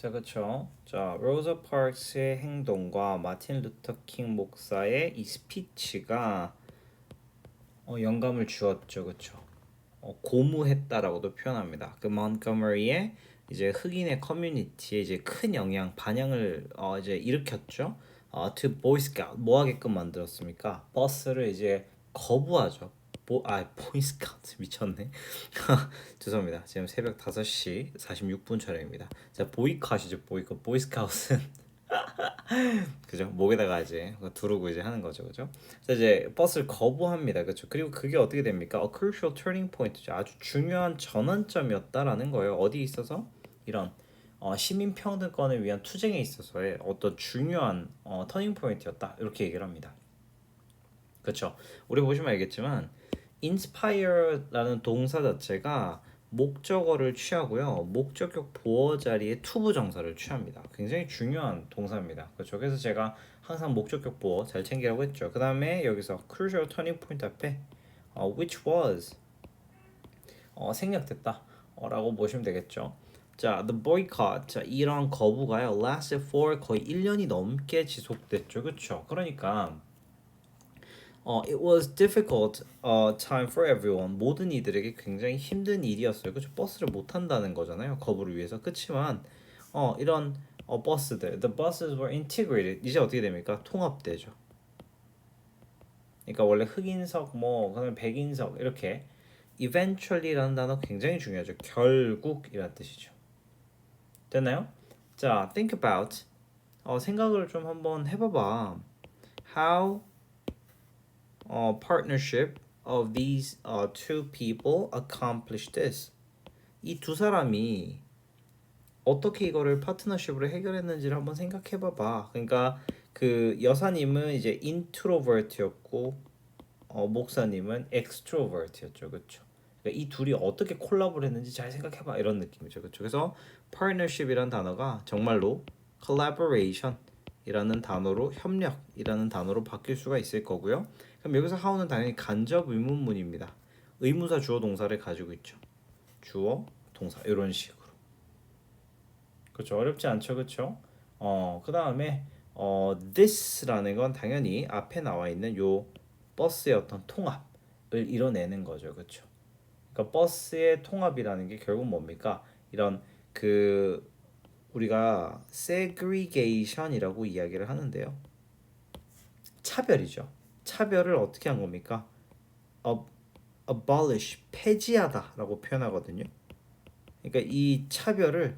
자, 그쵸. 자, 로자 파크스의 행동과 마틴 루터 킹 목사의 이 스피치가 영감을 주었죠, 그쵸. 고무했다라고도 표현합니다. 그 몬트고머리의 이제 흑인의 커뮤니티에 이제 큰 영향, 반향을 이제 일으켰죠. To Boy Scout 뭐 하게끔 만들었습니까? 버스를 이제 거부하죠. 보이스카우트 미쳤네. 죄송합니다. 지금 새벽 5시 46분 촬영입니다. 자, 보이컷이죠, 보이컷. 보이스카우트는 그죠? 목에다가 이제 그거 두르고 이제 하는 거죠, 그죠? 그래서 이제 버스를 거부합니다, 그죠? 그리고 그게 어떻게 됩니까? A crucial turning point죠. 아주 중요한 전환점이었다라는 거예요. 어디 있어서 이런 시민 평등권을 위한 투쟁에 있어서의 어떤 중요한 터닝 포인트였다 이렇게 얘기를 합니다. 그렇죠? 우리 보시면 알겠지만 inspire라는 동사 자체가 목적어를 취하고요. 목적격 보어 자리에 투부 정사를 취합니다. 굉장히 중요한 동사입니다. 그렇죠? 그래서 제가 항상 목적격 보어 잘 챙기라고 했죠. 그 다음에 여기서 crucial turning point 앞에 which was 생략됐다 라고 보시면 되겠죠. 자, the boycott, 자, 이런 거부가요 lasted for 거의 1년이 넘게 지속됐죠. 그렇죠? 그러니까 it was difficult time for everyone. 모든 이들에게 굉장히 힘든 일이었어요. 그렇죠? 버스를 못 탄다는 거잖아요. 거부를 위해서. 그렇지만 이런 버스들, the buses were integrated. 이제 어떻게 됩니까? 통합되죠. 그러니까 원래 흑인석 뭐 그다음에 백인석 이렇게 eventually라는 단어 굉장히 중요하죠. 결국이란 뜻이죠. 됐나요? 자, think about. 생각을 좀 한번 해봐봐. How partnership of these two people accomplish this. 이 두 사람이 어떻게 이거를 파트너십으로 해결했는지를 한번 생각해 봐봐. 그러니까 그 여사님은 이제 introvert였고 목사님은 extrovert였죠. 그렇죠? 그러니까 이 둘이 어떻게 콜라보를 했는지 잘 생각해 봐. 이런 느낌이죠. 그렇죠? 그래서 partnership이란 단어가 정말로 collaboration 이라는 단어로 협력이라는 단어로 바뀔 수가 있을 거고요. 그럼 여기서 how는 당연히 간접 의문문입니다. 의문사 주어 동사를 가지고 있죠. 주어 동사 이런 식으로. 그렇죠. 어렵지 않죠. 그렇죠? 그다음에 this라는 건 당연히 앞에 나와 있는 요 버스의 어떤 통합을 이뤄내는 거죠. 그렇죠? 그러니까 버스의 통합이라는 게 결국 뭡니까? 이런 그 우리가 segregation이라고 이야기를 하는데요. 차별이죠. 차별을 어떻게 한 겁니까? abolish, 폐지하다라고 표현하거든요. 그러니까 이 차별을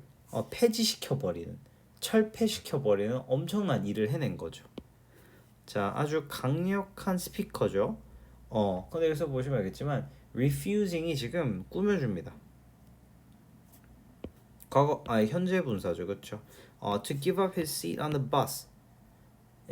폐지시켜 버리는, 철폐시켜 버리는 엄청난 일을 해낸 거죠. 자, 아주 강력한 스피커죠. 근데 여기서 보시면 알겠지만 refusing이 지금 꾸며줍니다. 현재 분사죠, 그렇죠? To give up his seat on the bus.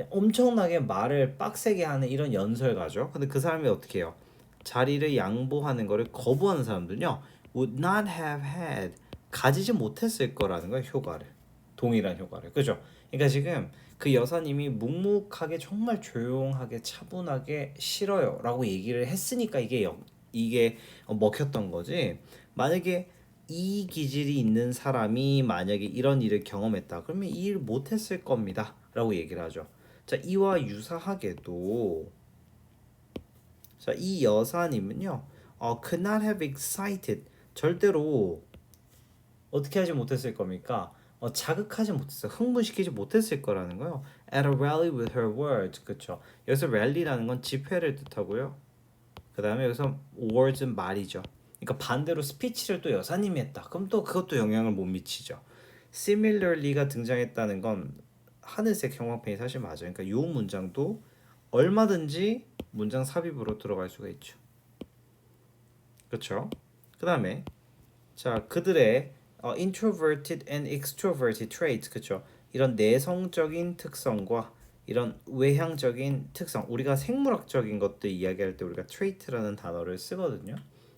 엄청나게 말을 빡세게 하는 이런 연설가죠. 근데 그 사람이 어떻게 해요? 자리를 양보하는 거를 거부하는 사람들은요, would not have had 가지지 못했을 거라는 거예요, 효과를. 동일한 효과를. 그죠? 그러니까 지금 그 여사님이 묵묵하게 정말 조용하게 차분하게 싫어요라고 얘기를 했으니까 이게 먹혔던 거지. 만약에 이 기질이 있는 사람이 만약에 이런 일을 경험했다. 그러면 이 일 못했을 겁니다라고 얘기를 하죠. 자, 이와 유사하게도 자, 이 여사님은요. could not have excited 절대로 어떻게 하지 못했을 겁니까? 자극하지 못했어. 흥분시키지 못했을 거라는 거요. At a rally with her words. 그렇죠. 여기서 rally라는 건 집회를 뜻하고요. 그다음에 여기서 words는 말이죠. 그러니까 반대로 스피치를 또 여사님이 했다. 그럼 또 그것도 영향을 못 미치죠. similarly가 등장했다는 건 하늘색 형광펜이 사실 맞아요. 그러니까 이 문장도 얼마든지 문장 삽입으로 들어갈 수가 있죠. 그렇죠? 그다음에 자, 그들의 introverted and extroverted traits, 그렇죠? 이런 내성적인 특성과 이런 외향적인 특성, 우리가 생물학적인 것들 이야기할 때 우리가 trait라는 단어를 쓰거든요.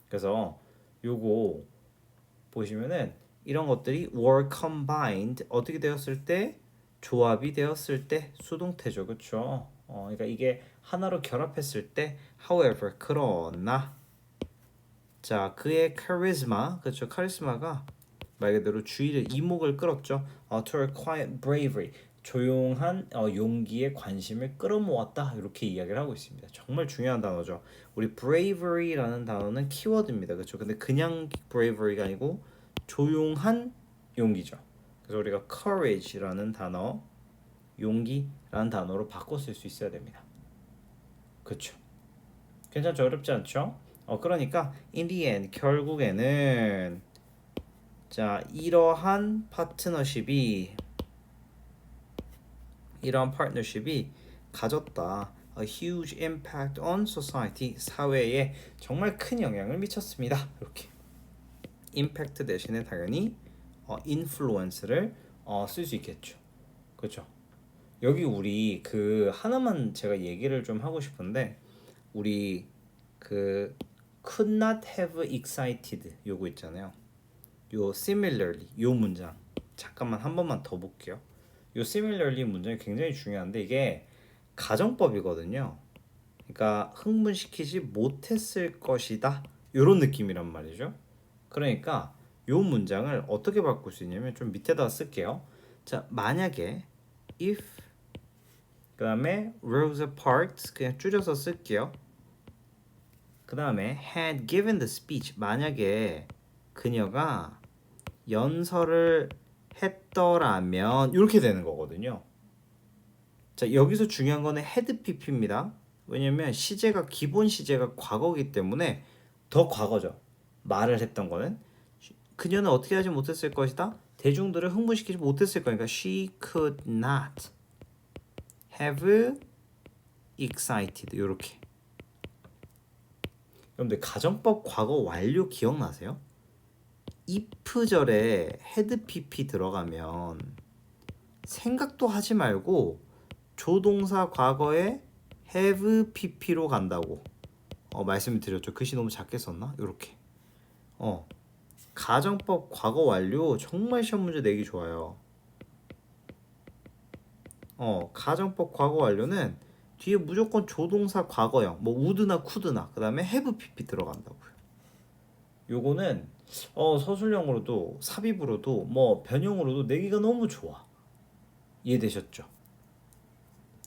그래서 요거 보시면은 이런 것들이 were combined 어떻게 되었을 때 조합이 되었을 때 수동태죠, 그렇죠? 그러니까 이게 하나로 결합했을 때 however 그러나 자, 그의 카리스마, 그렇죠? 카리스마가 말 그대로 주의를 이목을 끌었죠. to her quiet bravery. 조용한 용기에 관심을 끌어모았다 이렇게 이야기를 하고 있습니다. 정말 중요한 단어죠. 우리 bravery라는 단어는 키워드입니다. 그렇죠? 근데 그냥 bravery가 아니고 조용한 용기죠. 그래서 우리가 courage라는 단어, 용기라는 단어로 바꿔 쓸 수 있어야 됩니다. 그렇죠? 괜찮죠? 어렵지 않죠? 그러니까 in the end 결국에는 자 이러한 파트너십이 가졌다. A huge impact on society. 사회에 정말 큰 영향을 미쳤습니다. 이렇게 impact 대신에 당연히 influence를 쓸 수 있겠죠. 그렇죠? 여기 우리 그 하나만 제가 얘기를 좀 하고 싶은데 우리 그 could not have excited 요거 있잖아요. 요 similarly 요 문장 잠깐만 한 번만 더 볼게요. 요 similarly 문장이 굉장히 중요한데 이게 가정법이거든요. 그러니까 흥분시키지 못했을 것이다. 요런 느낌이란 말이죠. 그러니까 요 문장을 어떻게 바꿀 수 있냐면 좀 밑에다 쓸게요. 자, 만약에 if 그 다음에 Rosa Parks 그냥 줄여서 쓸게요. 그 다음에 had given the speech 만약에 그녀가 연설을 했더라면 이렇게 되는 거거든요. 자 여기서 중요한 거는 had pp입니다. 왜냐면 시제가 기본 시제가 과거이기 때문에 더 과거죠. 말을 했던 거는 그녀는 어떻게 하지 못했을 것이다. 대중들을 흥분시키지 못했을 거니까 she could not have excited 이렇게. 여러분들 가정법 과거 완료 기억나세요? if절에 had pp 들어가면 생각도 하지 말고 조동사 과거에 have pp로 간다고 말씀을 드렸죠. 글씨 너무 작게 썼나? 이렇게 가정법 과거 완료 정말 시험 문제 내기 좋아요. 가정법 과거 완료는 뒤에 무조건 조동사 과거형 뭐 would나 could나 그 다음에 have pp 들어간다고요. 요거는 서술형으로도 삽입으로도 뭐 변형으로도 내기가 너무 좋아. 이해되셨죠?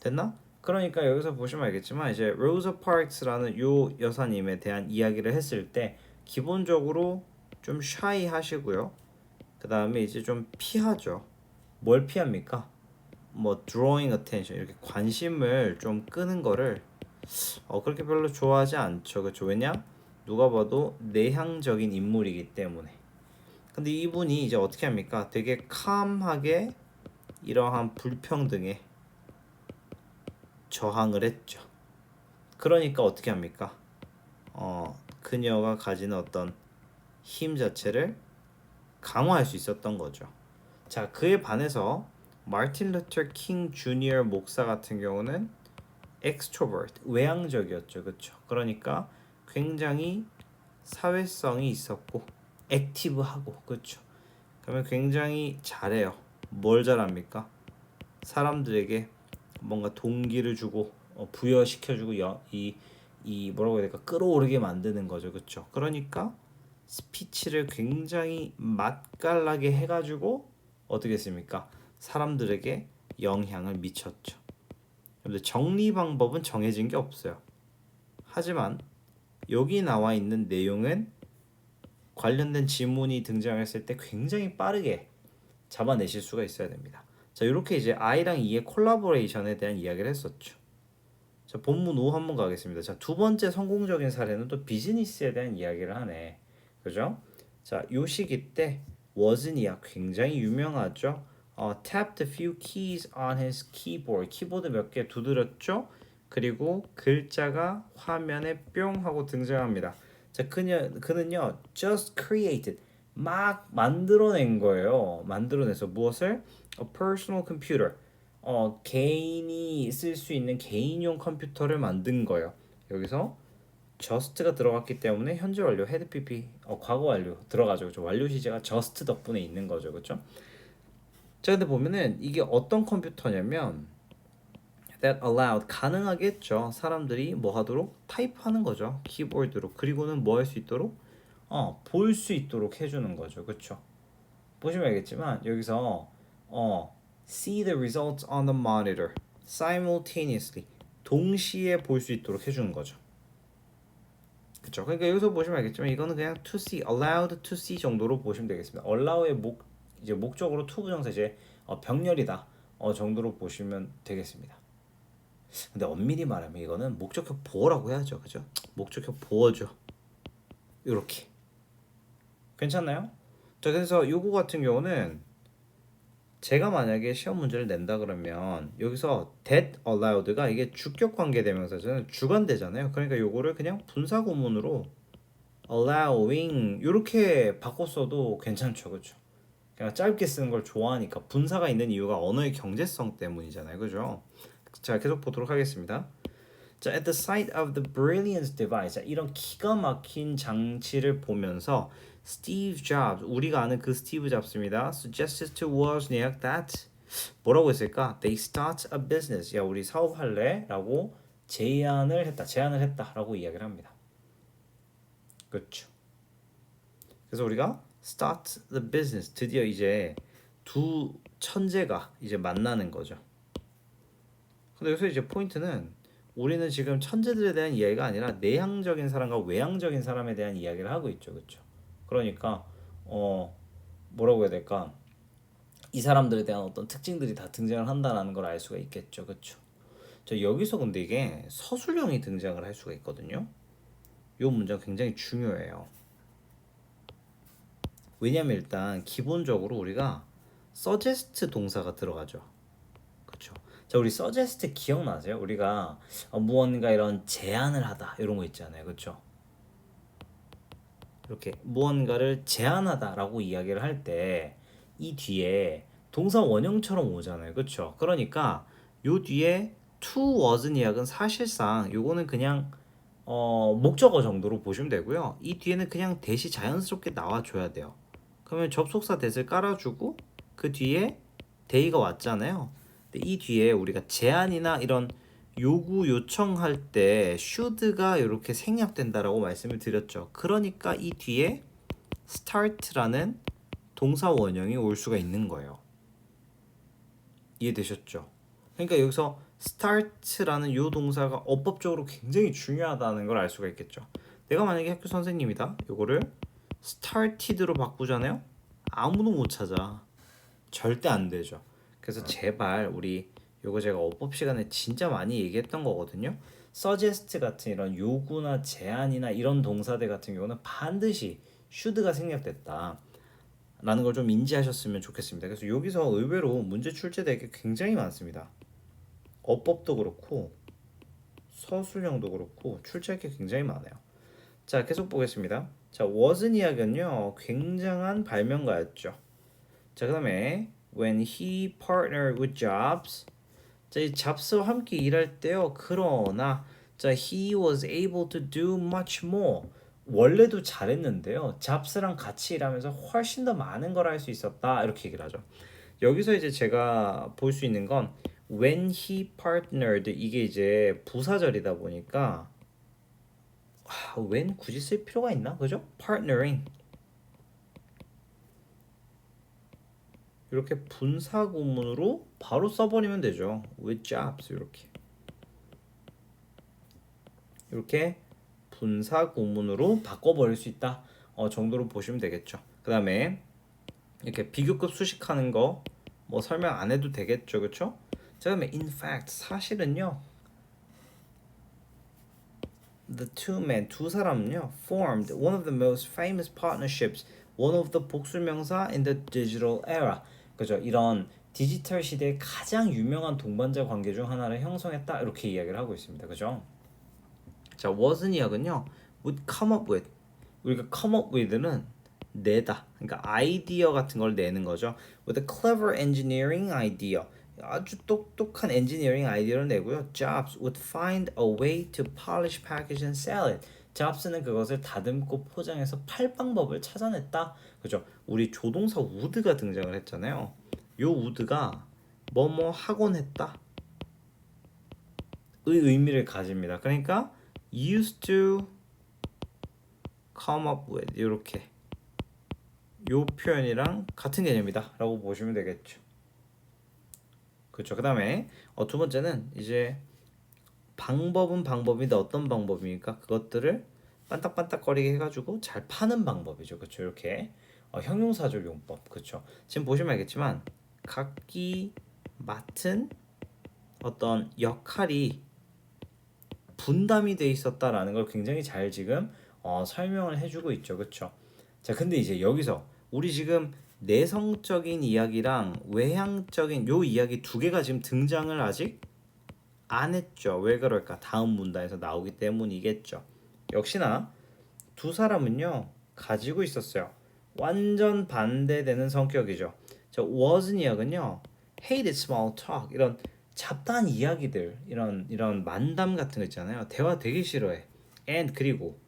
됐나? 그러니까 여기서 보시면 알겠지만 이제 로자 파크스라는 요 여사님에 대한 이야기를 했을 때 기본적으로 좀 샤이 하시고요. 그 다음에 이제 좀 피하죠. 뭘 피합니까? 뭐 drawing attention 이렇게 관심을 좀 끄는 거를 그렇게 별로 좋아하지 않죠. 그렇죠? 왜냐? 누가 봐도 내향적인 인물이기 때문에. 근데 이분이 이제 어떻게 합니까? 되게 calm하게 이러한 불평등에 저항을 했죠. 그러니까 어떻게 합니까? 그녀가 가지는 어떤 힘 자체를 강화할 수 있었던 거죠. 자, 그에 반해서 마틴 루터 킹 주니어 목사 같은 경우는 extrovert, 외향적이었죠. 그렇죠? 그러니까 굉장히 사회성이 있었고 액티브하고 그렇죠? 그러면 굉장히 잘해요. 뭘 잘합니까? 사람들에게 뭔가 동기를 주고 부여시켜주고 이 뭐라고 해야 될까 끌어오르게 만드는 거죠, 그렇죠? 그러니까 스피치를 굉장히 맛깔나게 해가지고 어떻게 했습니까? 사람들에게 영향을 미쳤죠. 근데 정리 방법은 정해진 게 없어요. 하지만 여기 나와 있는 내용은 관련된 지문이 등장했을 때 굉장히 빠르게 잡아내실 수가 있어야 됩니다. 자, 이렇게 이제 I랑 E의 콜라보레이션에 대한 이야기를 했었죠. 자, 본문 5 한번 가겠습니다. 자, 두 번째 성공적인 사례는 또 비즈니스에 대한 이야기를 하네. 그죠? 자, 요 시기 때 워즈니아 굉장히 유명하죠. tapped a few keys on his keyboard. 키보드 몇 개 두드렸죠? 그리고 글자가 화면에 뿅 하고 등장합니다. 자, 그는요, just created. 막 만들어낸 거예요. 만들어내서 무엇을? A personal computer. 개인이 쓸 수 있는 개인용 컴퓨터를 만든 거예요. 여기서 just가 들어갔기 때문에 현재 완료 had pp 과거 완료 들어가죠. 그렇죠? 완료 시제가 just 덕분에 있는 거죠. 그렇죠? 자, 근데 보면은 이게 어떤 컴퓨터냐면 that allowed 가능하겠죠. 사람들이 뭐 하도록 타입하는 거죠. 키보드로. 그리고는 뭐 할 수 있도록 볼 수 있도록 해주는 거죠. 그렇죠? 보시면 알겠지만 여기서 see the results on the monitor simultaneously 동시에 볼 수 있도록 해주는 거죠. 그쵸? 그러니까 여기서 보시면 알겠지만 이거는 그냥 to see, allowed to see 정도로 보시면 되겠습니다. allow의 이제 목적으로 to 부정사 이제 병렬이다 정도로 보시면 되겠습니다. 근데 엄밀히 말하면 이거는 목적격 보어라고 해야죠, 그죠? 목적격 보어죠. 이렇게 괜찮나요? 자, 그래서 요거 같은 경우는 제가 만약에 시험 문제를 낸다 그러면 여기서 that allowed가 이게 주격 관계 대명사잖아요. 주관되잖아요. 그러니까 요거를 그냥 분사 구문으로 allowing 이렇게 바꿨어도 괜찮죠. 그렇죠? 그냥 짧게 쓰는 걸 좋아하니까 분사가 있는 이유가 언어의 경제성 때문이잖아요. 그죠? 자, 계속 보도록 하겠습니다. 자, at the sight of the brilliance device. 자, 이런 기가 막힌 장치를 보면서 Steve Jobs, 우리가 아는 그 스티브 잡스입니다. suggested to Wozniak that 뭐라고 했을까? They start a business. 야, 우리 사업할래? 라고 제안을 했다. 라고 이야기를 합니다. 그렇죠. 그래서 우리가 start the business. 드디어 이제 두 천재가 이제 만나는 거죠. 근데 여기서 이제 포인트는 우리는 지금 천재들에 대한 이야기가 아니라 내향적인 사람과 외향적인 사람에 대한 이야기를 하고 있죠. 그렇죠? 그러니까 뭐라고 해야 될까? 이 사람들에 대한 어떤 특징들이 다 등장을 한다는 걸 알 수가 있겠죠. 그렇죠? 자, 여기서 근데 이게 서술형이 등장을 할 수가 있거든요. 이 문장 굉장히 중요해요. 왜냐면 일단 기본적으로 우리가 suggest 동사가 들어가죠. 그렇죠? 자, 우리 suggest 기억나세요? 우리가 무언가 이런 제안을 하다 이런 거 있잖아요. 그렇죠? 이렇게 무언가를 제안하다라고 이야기를 할 때 이 뒤에 동사 원형처럼 오잖아요. 그렇죠? 그러니까 요 뒤에 to was는 약은 사실상 요거는 그냥 목적어 정도로 보시면 되고요. 이 뒤에는 그냥 대시 자연스럽게 나와줘야 돼요. 그러면 접속사 that을 깔아주고 그 뒤에 they가 왔잖아요. 근데 이 뒤에 우리가 제안이나 이런 요구 요청할 때 should가 이렇게 생략된다라고 말씀을 드렸죠. 그러니까 이 뒤에 start라는 동사 원형이 올 수가 있는 거예요. 이해되셨죠? 그러니까 여기서 start라는 요 동사가 어법적으로 굉장히 중요하다는 걸 알 수가 있겠죠. 내가 만약에 학교 선생님이다. 요거를 started로 바꾸잖아요. 아무도 못 찾아. 절대 안 되죠. 그래서 제발 우리 요거 제가 어법 시간에 진짜 많이 얘기했던 거거든요. suggest 같은 이런 요구나 제안이나 이런 동사들 같은 경우는 반드시 should가 생략됐다. 라는 걸 좀 인지하셨으면 좋겠습니다. 그래서 여기서 의외로 문제 출제될 게 굉장히 많습니다. 어법도 그렇고 서술형도 그렇고 출제할 게 굉장히 많아요. 자, 계속 보겠습니다. 자, 워즈니악은요 굉장한 발명가였죠. 자, 그다음에 when he partnered with Jobs. 자, 이 잡스와 함께 일할 때요. 그러나 자, he was able to do much more. 원래도 잘했는데요. 잡스랑 같이 일하면서 훨씬 더 많은 걸 할 수 있었다. 이렇게 얘기를 하죠. 여기서 이제 제가 볼 수 있는 건 when he partnered 이게 이제 부사절이다 보니까 when 굳이 쓸 필요가 있나? 그죠? partnering 이렇게 분사 구문으로 바로 써버리면 되죠. with jobs 이렇게 분사 구문으로 바꿔버릴 수 있다 정도로 보시면 되겠죠. 그 다음에 이렇게 비교급 수식하는 거 뭐 설명 안 해도 되겠죠. 그쵸? 그 다음에 in fact 사실은요 the two men 두 사람은요 formed one of the most famous partnerships one of the 복수명사 in the digital era 그죠? 이런 디지털 시대의 가장 유명한 동반자 관계 중 하나를 형성했다 이렇게 이야기를 하고 있습니다. 그죠? 자, 워즈니악은요 would come up with 우리가 come up with는 내다 그러니까 아이디어 같은 걸 내는 거죠. with a clever engineering idea 아주 똑똑한 엔지니어링 아이디어를 내고요. Jobs would find a way to polish, package and sell it. 잡스는 그것을 다듬고 포장해서 팔 방법을 찾아냈다. 그죠? 우리 조동사 would가 등장을 했잖아요. 요 would가 뭐뭐 하곤 했다. 의 의미를 가집니다. 그러니까 used to come up with 이렇게 요 표현이랑 같은 개념이다 라고 보시면 되겠죠. 그렇죠. 그 다음에 두 번째는 이제 방법은 방법인데 어떤 방법입니까? 그것들을 반딱반딱거리게 해가지고 잘 파는 방법이죠. 그렇죠. 이렇게 형용사절 용법. 그렇죠. 지금 보시면 알겠지만 각기 맡은 어떤 역할이 분담이 돼 있었다라는 걸 굉장히 잘 지금 설명을 해주고 있죠. 그렇죠. 자, 근데 이제 여기서 우리 지금 내성적인 이야기랑 외향적인 요 이야기 두 개가 지금 등장을 아직 안 했죠. 왜 그럴까? 다음 문단에서 나오기 때문이겠죠. 역시나 두 사람은요 가지고 있었어요. 완전 반대되는 성격이죠. 저 워즈니악은요 hated small talk 이런 잡다한 이야기들 이런 만담 같은 거 있잖아요. 대화 되게 싫어해. And 그리고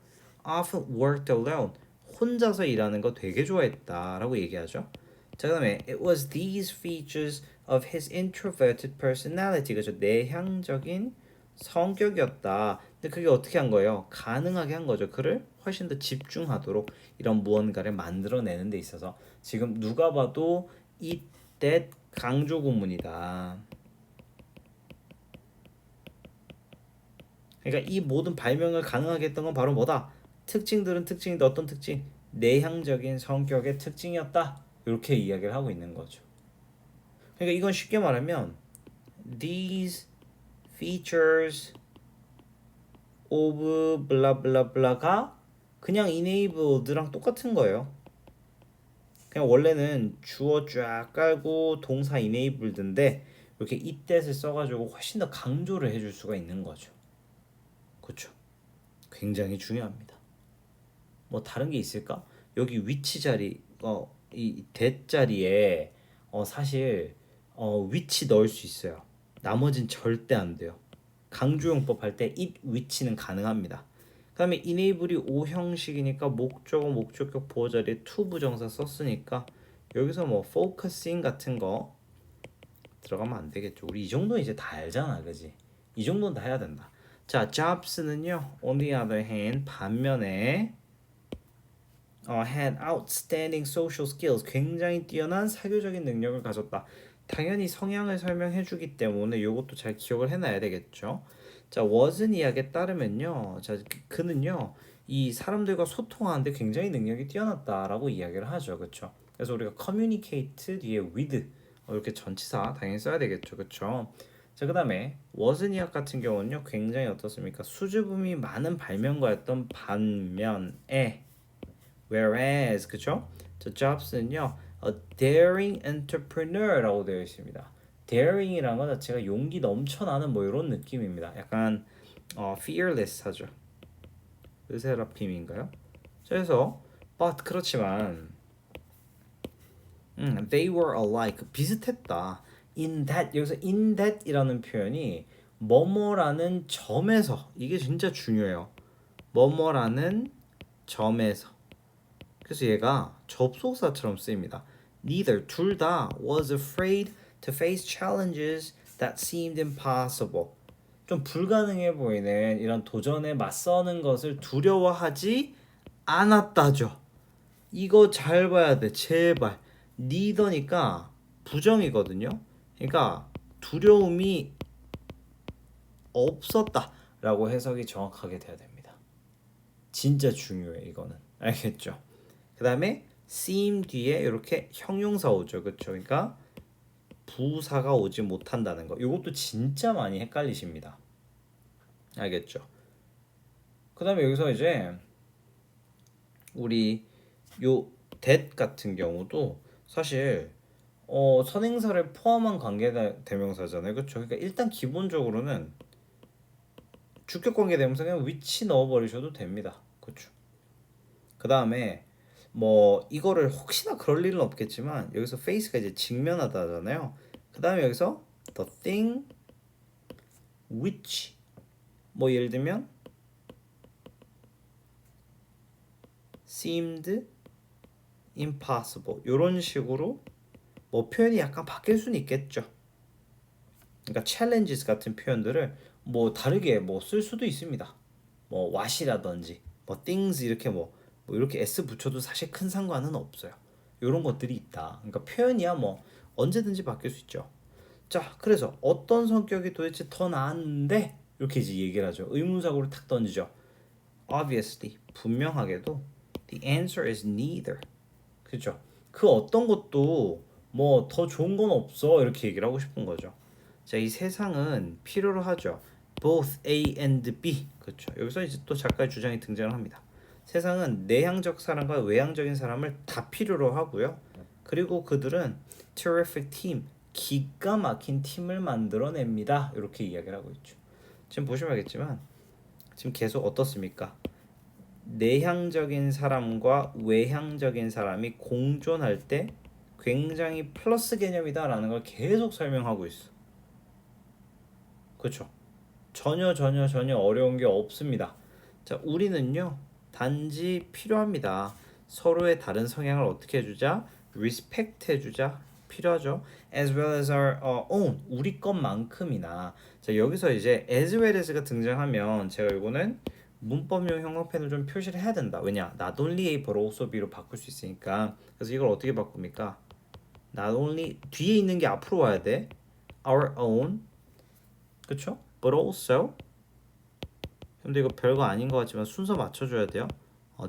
often worked alone 혼자서 일하는 거 되게 좋아했다라고 얘기하죠. 자, 그다음에 it was these features of his introverted personality 그죠 내향적인 성격이었다. 근데 그게 어떻게 한 거예요? 가능하게 한 거죠. 그를 훨씬 더 집중하도록 이런 무언가를 만들어내는 데 있어서 지금 누가 봐도 이때 강조 구문이다. 그러니까 이 모든 발명을 가능하게 했던 건 바로 뭐다? 특징들은 특징인데 어떤 특징? 내향적인 성격의 특징이었다. 이렇게 이야기를 하고 있는 거죠. 그러니까 이건 쉽게 말하면 these features of 블라블라블라가 그냥 enabled랑 똑같은 거예요. 그냥 원래는 주어 쫙 깔고 동사 enabled인데 이렇게 itthat을 써가지고 훨씬 더 강조를 해줄 수가 있는 거죠. 그렇죠. 굉장히 중요합니다. 뭐 다른 게 있을까? 여기 위치 자리 이 that 자리에 사실 위치 넣을 수 있어요. 나머진 절대 안 돼요. 강조용법 할 때 it 위치는 가능합니다. 그다음에 enable이 O 형식이니까 목적어 목적격 보호 자리에 to 부정사 썼으니까 여기서 뭐 focusing 같은 거 들어가면 안 되겠죠. 우리 이 정도는 이제 다 알잖아, 그지? 이 정도는 다 해야 된다. 자, jobs는요. On the other hand 반면에 had outstanding social skills 굉장히 뛰어난 사교적인 능력을 가졌다. 당연히 성향을 설명해주기 때문에 이것도 잘 기억을 해놔야 되겠죠. 자, was은 이야기에 따르면요, 자 그는요 이 사람들과 소통하는데 굉장히 능력이 뛰어났다라고 이야기를 하죠, 그렇죠? 그래서 우리가 communicate 뒤에 with 이렇게 전치사 당연히 써야 되겠죠, 그렇죠? 자, 그다음에 was은 이야기 같은 경우는요 굉장히 어떻습니까? 수줍음이 많은 발명가였던 반면에 whereas 그쵸? 저 jobs는요 a daring entrepreneur라고 되어 있습니다. daring이라는 것 자체가 용기 넘쳐나는 뭐 이런 느낌입니다. 약간 fearless 하죠. 으세라핌인가요? 그래서 but 그렇지만 they were alike 비슷했다. in that 여기서 in that이라는 표현이 뭐뭐라는 점에서 이게 진짜 중요해요. 뭐뭐라는 점에서 그래서 얘가 접속사처럼 쓰입니다. Neither 둘 다 was afraid to face challenges that seemed impossible. 좀 불가능해 보이는 이런 도전에 맞서는 것을 두려워하지 않았다죠. 이거 잘 봐야 돼. 제발. neither니까 부정이거든요. 그러니까 두려움이 없었다라고 해석이 정확하게 돼야 됩니다. 진짜 중요해 이거는. 알겠죠? 그 다음에 seem 뒤에 이렇게 형용사 오죠. 그렇죠? 그러니까 부사가 오지 못한다는 거. 이것도 진짜 많이 헷갈리십니다. 알겠죠? 그 다음에 여기서 이제 우리 요 that 같은 경우도 사실 선행사를 포함한 관계대명사잖아요. 그렇죠? 그러니까 일단 기본적으로는 주격관계대명사 그냥 위치 넣어버리셔도 됩니다. 그렇죠? 그 다음에 뭐 이거를 혹시나 그럴 일은 없겠지만 여기서 face가 이제 직면하다잖아요. 그 다음에 여기서 the thing which 뭐 예를 들면 seemed impossible 이런 식으로 뭐 표현이 약간 바뀔 수는 있겠죠. 그러니까 challenges 같은 표현들을 뭐 다르게 뭐 쓸 수도 있습니다. 뭐 what이라든지 뭐 things 이렇게 뭐 이렇게 s 붙여도 사실 큰 상관은 없어요. 이런 것들이 있다. 그러니까 표현이야 뭐 언제든지 바뀔 수 있죠. 자, 그래서 어떤 성격이 도대체 더 나은데 이렇게 이제 얘기를 하죠. 의문사고를 탁 던지죠. Obviously, 분명하게도 the answer is neither. 그죠? 그 어떤 것도 뭐 더 좋은 건 없어 이렇게 얘기를 하고 싶은 거죠. 자, 이 세상은 필요로 하죠. Both A and B. 그렇죠. 여기서 이제 또 작가의 주장이 등장을 합니다. 세상은 내향적 사람과 외향적인 사람을 다 필요로 하고요. 그리고 그들은 terrific team, 기가 막힌 팀을 만들어냅니다. 이렇게 이야기를 하고 있죠. 지금 보시면 알겠지만 지금 계속 어떻습니까? 내향적인 사람과 외향적인 사람이 공존할 때 굉장히 플러스 개념이다라는 걸 계속 설명하고 있어. 그렇죠? 전혀 어려운 게 없습니다. 자, 우리는요 단지 필요합니다. 서로의 다른 성향을 어떻게 해주자? respect 해주자. 필요하죠. as well as our own 우리 것만큼이나. 자, 여기서 이제 as well as가 등장하면 제가 이거는 문법용 형광펜을 좀 표시를 해야 된다. 왜냐? not only A but also B로 바꿀 수 있으니까. 그래서 이걸 어떻게 바꿉니까? not only 뒤에 있는 게 앞으로 와야 돼. our own 그쵸? but also 근데 이거 별거 아닌 것 같지만 순서 맞춰줘야 돼요.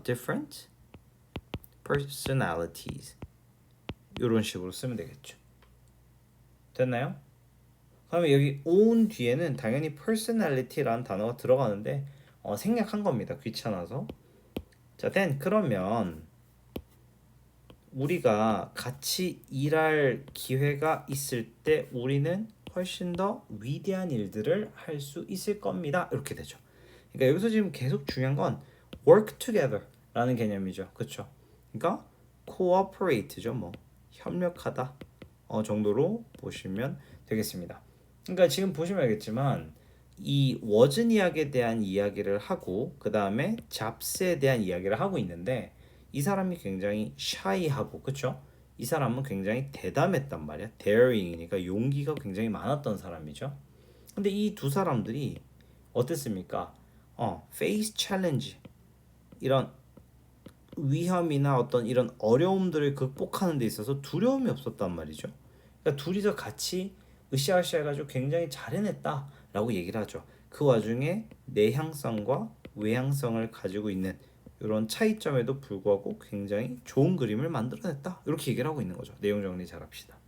different personalities 이런 식으로 쓰면 되겠죠. 됐나요? 그러면 여기 own 뒤에는 당연히 personality라는 단어가 들어가는데 생략한 겁니다. 귀찮아서. 자, then 그러면 우리가 같이 일할 기회가 있을 때 우리는 훨씬 더 위대한 일들을 할 수 있을 겁니다. 이렇게 되죠. 그러니까 여기서 지금 계속 중요한 건 work together라는 개념이죠. 그렇죠? 그러니까 cooperate죠. 뭐 협력하다 정도로 보시면 되겠습니다. 그러니까 지금 보시면 알겠지만 이 워즈니악에 대한 이야기를 하고 그 다음에 잡스에 대한 이야기를 하고 있는데 이 사람이 굉장히 샤이하고 그쵸? 이 사람은 굉장히 대담했단 말이야. daring이니까 용기가 굉장히 많았던 사람이죠. 근데 이 두 사람들이 어땠습니까? face challenge 이런 위험이나 어떤 이런 어려움들을 극복하는 데 있어서 두려움이 없었단 말이죠. 그러니까 둘이서 같이 으쌰으쌰 해가지고 굉장히 잘 해냈다라고 얘기를 하죠. 그 와중에 내향성과 외향성을 가지고 있는 이런 차이점에도 불구하고 굉장히 좋은 그림을 만들어냈다. 이렇게 얘기를 하고 있는 거죠. 내용 정리 잘 합시다.